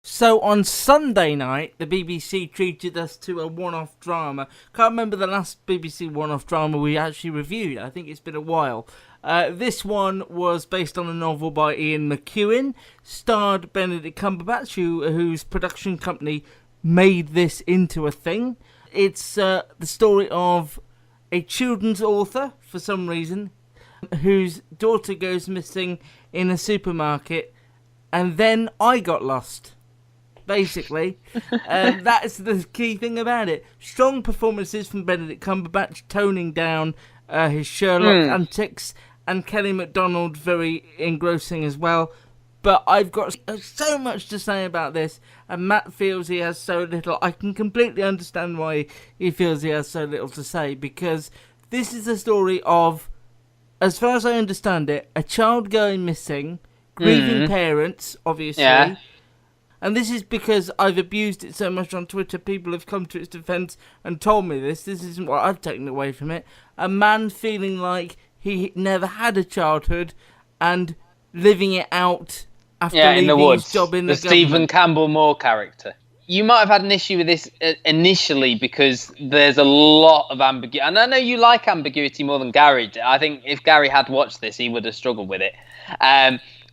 So on Sunday night, the BBC treated us to a one-off drama. Can't remember the last BBC one-off drama we actually reviewed. I think it's been a while. This one was based on a novel by Ian McEwan, starred Benedict Cumberatch, whose production company made this into a thing. It's the story of a children's author, for some reason, whose daughter goes missing in a supermarket, and then I got lost. Basically, that's the key thing about it. Strong performances from Benedict Cumberbatch, toning down his Sherlock antics, and Kelly MacDonald very engrossing as well. But I've got so much to say about this, and Matt feels he has so little. I can completely understand why he feels he has so little to say, because this is a story of, as far as I understand it, a child going missing, grieving parents, obviously. Yeah. And this is because I've abused it so much on Twitter. People have come to its defence and told me this. This isn't what I've taken away from it. A man feeling like he never had a childhood and living it out after leaving in the woods. his job in the Stephen government. Campbell Moore character. You might have had an issue with this initially because there's a lot of ambiguity. And I know you like ambiguity more than Gary. I think if Gary had watched this, he would have struggled with it.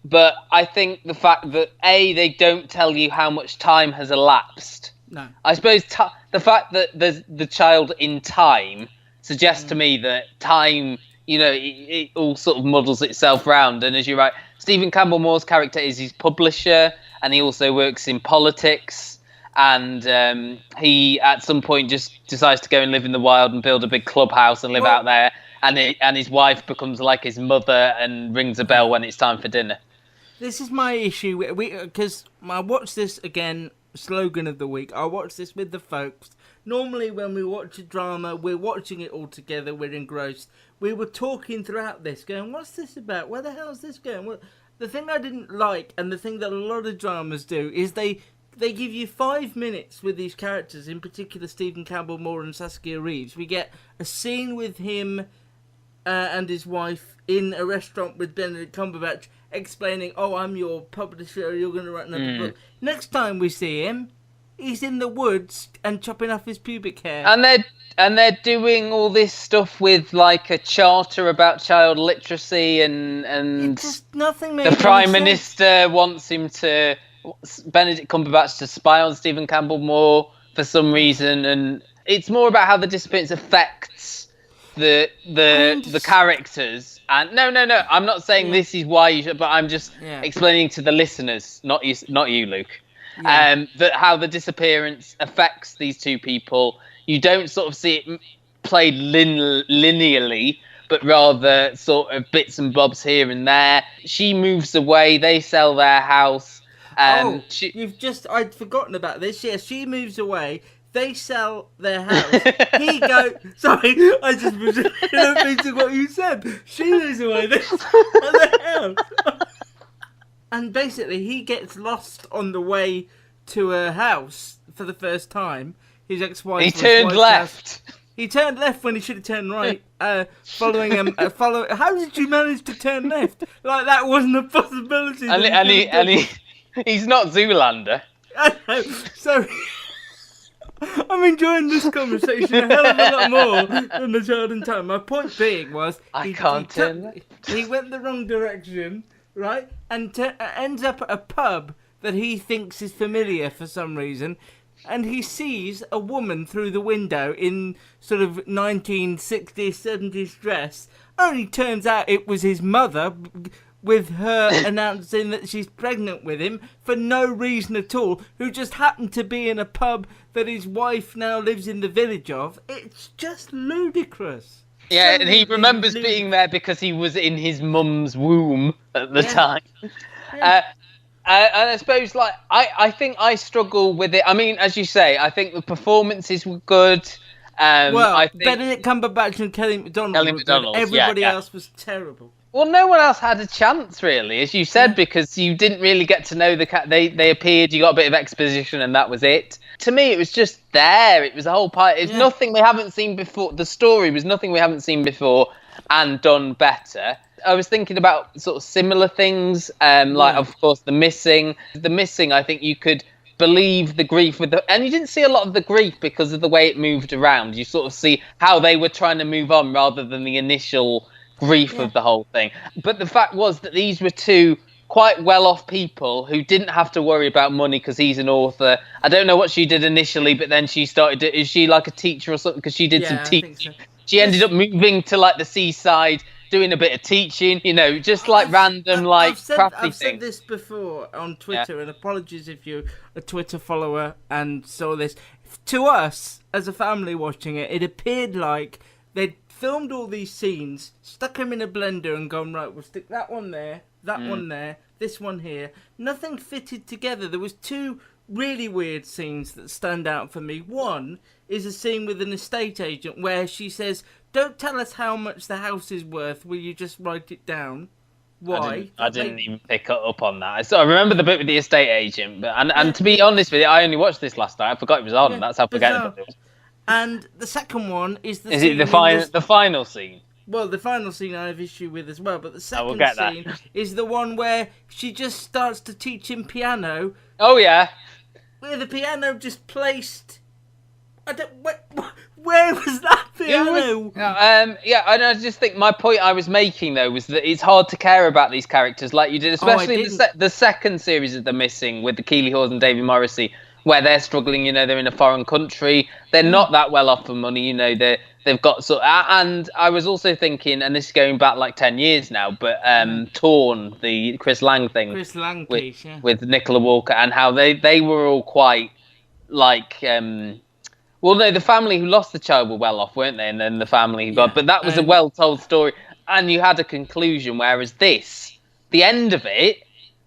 But I think the fact that, A, they don't tell you how much time has elapsed. No. I suppose the fact that there's the child in time suggests to me that time, it all sort of muddles itself round. And as you're right, Stephen Campbell Moore's character is his publisher, and he also works in politics. And he, at some point, just decides to go and live in the wild and build a big clubhouse and live out there. And his wife becomes like his mother and rings a bell when it's time for dinner. This is my issue, because I watched this again, slogan of the week, I watched this with the folks. Normally when we watch a drama, we're watching it all together, we're engrossed. We were talking throughout this, going, what's this about? Where the hell is this going? The thing I didn't like, and the thing that a lot of dramas do, is they give you 5 minutes with these characters, in particular Stephen Campbell Moore and Saskia Reeves. We get a scene with him and his wife in a restaurant with Benedict Cumberbatch, explaining, I'm your publisher, you're going to write another book. Next time we see him, he's in the woods and chopping off his pubic hair. And they're doing all this stuff with like a charter about child literacy and just nothing the Prime Minister wants Benedict Cumberbatch to spy on Stephen Campbell Moore for some reason, and it's more about how the disappearance affects the characters. And no, I'm not saying this is why you should, but I'm just explaining to the listeners, not you, Luke, that how the disappearance affects these two people. You don't sort of see it played linearly, but rather sort of bits and bobs here and there. She moves away, they sell their house. I'd forgotten about this. Yeah, she moves away. They sell their house. He goes... Sorry, I just was repeating what you said. She moves away. They sell their house. And basically, he gets lost on the way to her house for the first time. His ex-wife... He turned left. He turned left when he should have turned right. Following him... How did you manage to turn left? Like, that wasn't a possibility. He's not Zoolander. I know. Sorry. I'm enjoying this conversation a hell of a lot more than the child in time. My point being was... He went the wrong direction, right? And ends up at a pub that he thinks is familiar for some reason. And he sees a woman through the window in sort of 1960s, 70s dress. Only turns out it was his mother, with her announcing that she's pregnant with him for no reason at all, who just happened to be in a pub that his wife now lives in the village of. It's just ludicrous. Yeah, and he remembers being there because he was in his mum's womb at the time. Yeah. And I suppose, I think I struggle with it. I mean, as you say, I think the performances were good. I think Benedict Cumberbatch and Kelly MacDonald. Everybody else was terrible. Well, no one else had a chance, really, as you said, because you didn't really get to know the They appeared, you got a bit of exposition, and that was it. To me, it was just there. It was a whole part. It's nothing we haven't seen before. The story was nothing we haven't seen before and done better. I was thinking about sort of similar things, of course, the missing. The missing, I think you could believe the grief and you didn't see a lot of the grief because of the way it moved around. You sort of see how they were trying to move on rather than the initial grief of the whole thing. But the fact was that these were two quite well-off people who didn't have to worry about money because he's an author. I don't know what she did initially, but then she started is she like a teacher or something? Because she did some teaching. So. She ended up moving to like the seaside, doing a bit of teaching, just like random crafty things. I've said this before on Twitter, and apologies if you're a Twitter follower and saw this. To us, as a family watching it, it appeared like they'd filmed all these scenes, stuck them in a blender and gone, right, we'll stick that one there, that one there, this one here. Nothing fitted together. There was two really weird scenes that stand out for me. One is a scene with an estate agent where she says, don't tell us how much the house is worth, will you just write it down? Why? I didn't even pick up on that. So I remember the bit with the estate agent, but and to be honest with you, I only watched this last night. I forgot it was on, and that's how forgettable it was. And the second one is the Is scene it the final scene? Well, the final scene I have issue with as well, but the second scene is the one where she just starts to teach him piano. Oh, yeah. Where the piano just placed... Where was that piano? And I just think my point I was making, though, was that it's hard to care about these characters like you did, especially the second series of The Missing with the Keeley Hawes and David Morrissey, where they're struggling, they're in a foreign country. They're not that well off for money, they've got and I was also thinking, and this is going back like 10 years now, but Torn, the Chris Lang thing. Chris Lang piece, with Nicola Walker, and how they were all quite like well, no, the family who lost the child were well off, weren't they? And then the family who got... But that was a well-told story. And you had a conclusion, whereas this, the end of it,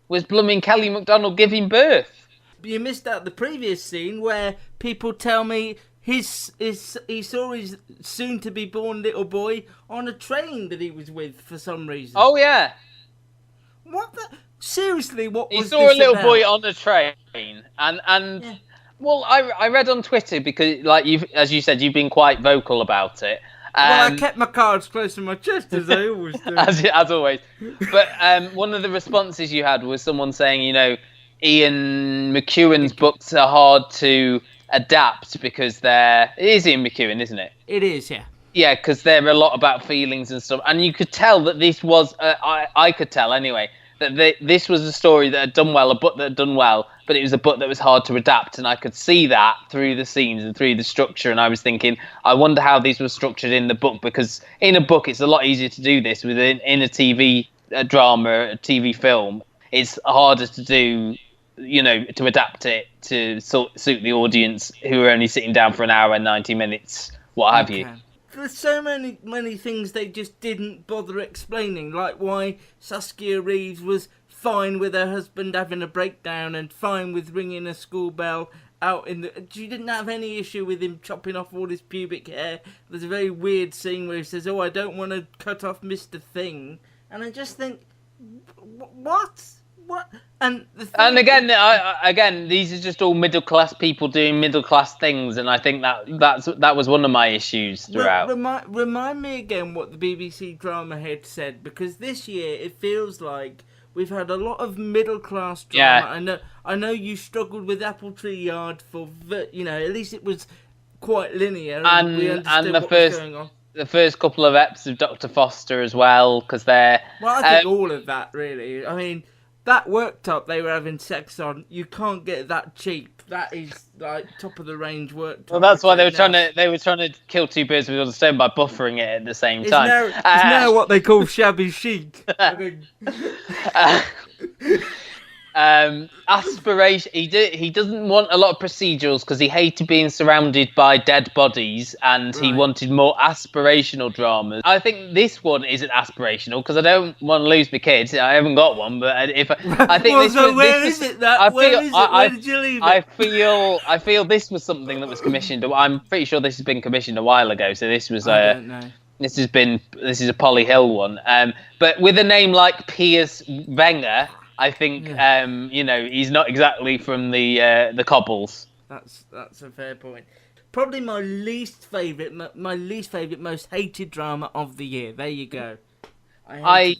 was blooming Kelly MacDonald giving birth. You missed out the previous scene where people tell me he saw his soon-to-be-born little boy on a train that he was with for some reason. Oh, yeah. What the... Seriously, what was this He saw a little about? boy on a train, and... Yeah. Well, I read on Twitter because, like as you said, you've been quite vocal about it. Well, I kept my cards close to my chest, as I always do. as always. But one of the responses you had was someone saying, Ian McEwan's books are hard to adapt because it is Ian McEwan, isn't it? It is, yeah. Yeah, because they're a lot about feelings and stuff. And you could tell that this was, I could tell anyway, that this was a story that had done well, a book that had done well, but it was a book that was hard to adapt, and I could see that through the scenes and through the structure, and I was thinking, I wonder how these were structured in the book, because in a book it's a lot easier to do this. In a TV drama, a TV film, it's harder to do, to adapt it to suit the audience who are only sitting down for an hour and 90 minutes, what have you. There's so many things they just didn't bother explaining, like why Saskia Reeves was fine with her husband having a breakdown and fine with ringing a school bell out in the... She didn't have any issue with him chopping off all his pubic hair. There's a very weird scene where he says, I don't want to cut off Mr. Thing. And I just think, what? What? And again, these are just all middle class people doing middle class things, and I think that was one of my issues throughout. Remind me again what the BBC drama head said, because this year it feels like we've had a lot of middle class drama. Yeah. I know you struggled with Apple Tree Yard for at least it was quite linear, and we understood what was going on. The first couple of eps of Dr. Foster as well, because they're... Well, I think all of that, really. I mean, that worktop they were having sex on, you can't get that cheap. That is, like, top-of-the-range worktop. Well, that's why they were trying to kill two birds with one stone by buffering it at the same time. It's now what they call shabby chic. Aspiration. He doesn't want a lot of procedurals because he hated being surrounded by dead bodies, and he wanted more aspirational dramas. I think this one isn't aspirational because I don't want to lose the kids. I haven't got one, but I think where did you leave it? I feel this was something that was commissioned. I'm pretty sure this has been commissioned a while ago. So this was. I don't know. This is a Polly Hill one. But with a name like Piers Wenger, I think he's not exactly from the cobbles. That's a fair point. Probably my least favourite, most hated drama of the year. There you go. I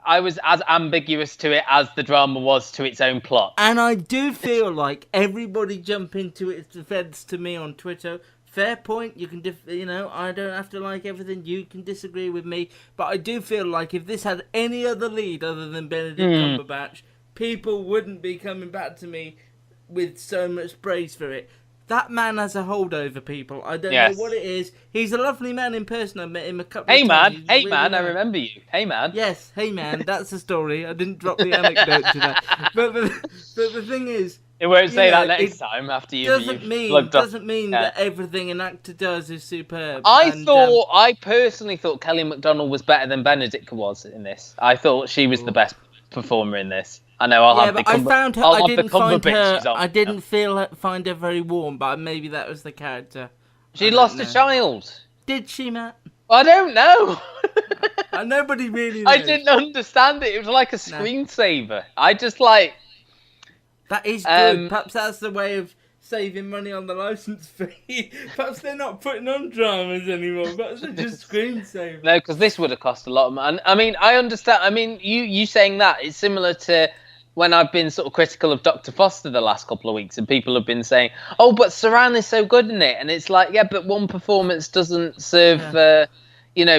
I was as ambiguous to it as the drama was to its own plot. And I do feel like everybody jumping to its defence to me on Twitter. Fair point. You can, I don't have to like everything. You can disagree with me, but I do feel like if this had any other lead other than Benedict Cumberbatch, people wouldn't be coming back to me with so much praise for it. That man has a hold over people. I don't know what it is. He's a lovely man in person. I met him a couple of times. Hey man, I remember you. Hey man. Yes, hey man, that's the story. I didn't drop the anecdote to that. But the thing is, it won't say that next time after you. Doesn't mean that everything an actor does is superb. I personally thought Kelly MacDonald was better than Benedict was in this. I thought she was the best performer in this. I know I didn't find her very warm, but maybe that was the character. She lost a child. Did she, Matt? I don't know. Nobody really knows. I didn't understand it. It was like a screensaver. I just like... That is good. Perhaps that's the way of saving money on the licence fee. Perhaps they're not putting on dramas anymore. Perhaps they're just screensavers. No, because this would have cost a lot of money. I mean, I understand. I mean, you saying that, it's similar to when I've been sort of critical of Dr. Foster the last couple of weeks, and people have been saying, oh, but Saran is so good in it. And it's like, yeah, but one performance doesn't serve...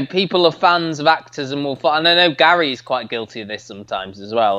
people are fans of actors and will... And I know Gary is quite guilty of this sometimes as well.